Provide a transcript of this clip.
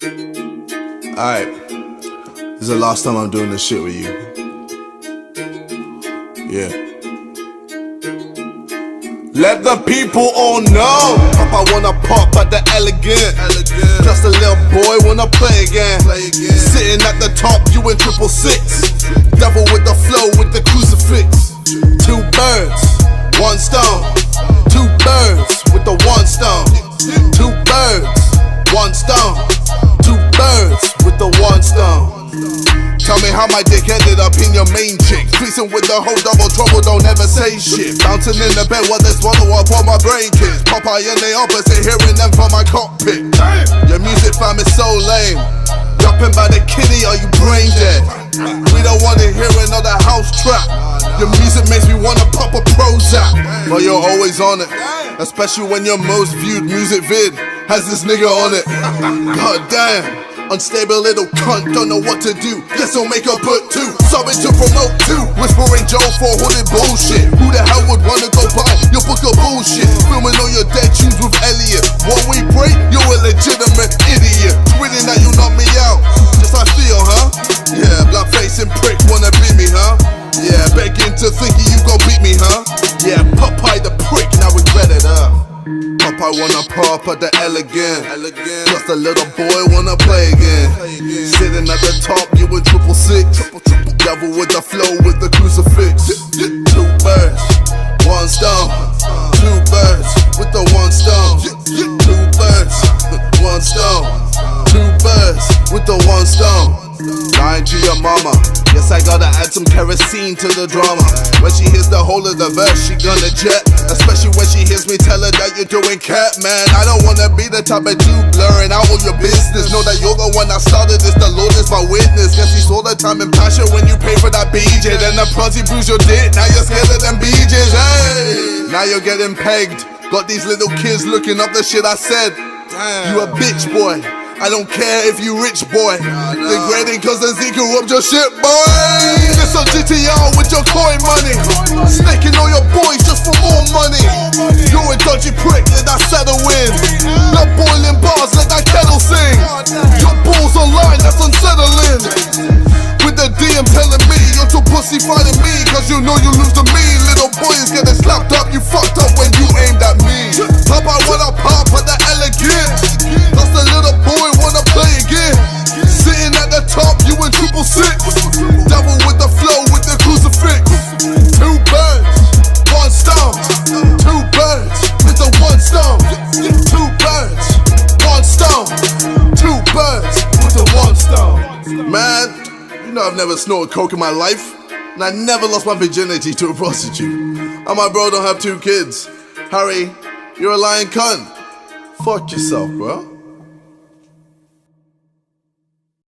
Alright, this is the last time I'm doing this shit with you. Yeah. Let the people all know Papa wanna pop at the elegant. Just a little boy wanna play again. Sitting at the top, you in 666. Devil with the flow, with the crucifix. 2 birds, 1 stone. 2 birds with the 1 stone. 2 birds, 1 stone. 2 birds with the 1 stone. Tell me how my dick ended up in your main chick. Creasing with the whole double trouble, don't ever say shit. Bouncing in the bed while they swallow up all my brain kids. Popeye in the opposite, hearing them from my cockpit. Your music fam is so lame. Dropping by the kitty, are you brain dead? We don't wanna hear another house trap. Your music makes me wanna pop a Prozac. But you're always on it, especially when your most viewed music vid has this nigga on it. God damn. Unstable little cunt, don't know what to do. Guess I'll make her put 2. Sorry to promote 2. Whispering Joe for hooded bullshit. Who the hell would wanna go buy your book of bullshit? Filming all your dead tunes with Elliot. What we break, you're a legitimate idiot. Tweeting that you knock me out. Just how I feel, huh? Yeah, black facing prick wanna beat me, huh? Yeah, begging to thinking you gon' beat me, huh? Yeah, Popeye the prick, now regret it, huh? Popeye wanna pop at the elegant. Just a little boy wanna play again. Sitting at the top, you in 666. Devil with the flow, with the crucifix. 2 birds, 1 stone. 2 birds with the 1 stone. 2 birds, 1 stone. 2 birds with the 1 stone. Lying to your mama. Yes, I gotta add some kerosene to the drama. When she hears the whole of the verse, she gonna jet. Especially when she hears me tell her that you're doing cat, man. I don't wanna be the type of dude blurring out all your business. Know that you're the one that started this, the Lord is my witness. Guess you saw the time and passion when you pay for that BJ. Then the prosy bruise your dick, now you're scared of them BJs, hey. Now you're getting pegged. Got these little kids looking up the shit I said. You a bitch, boy. I don't care if you rich, boy. Degrading cause the Z corrupt your shit, boy. This on GTR with your coin money. Snaking all your boys just for more money. You're a dodgy prick, let that settle in. Not boiling bars, let that kettle sing. Your balls online, that's unsettling. With the DM telling me you're too pussy fighting me. Cause you know you lose to me. Little boys getting slapped up, you fucked up when you aimed at me. Popeye wanna pop at the elegant. Just a little boy wanna play again. Sitting at the top, you in 666. Devil with the flow, with the crucifix. 2 birds, 1 stone. 2 birds with the 1 stone. 2 birds, 1 stone. 2 birds with the 1 stone. Man, you know I've never snorted coke in my life. And I never lost my virginity to a prostitute. And my bro don't have 2 kids. Harry, you're a lying cunt. Fuck yourself, bro.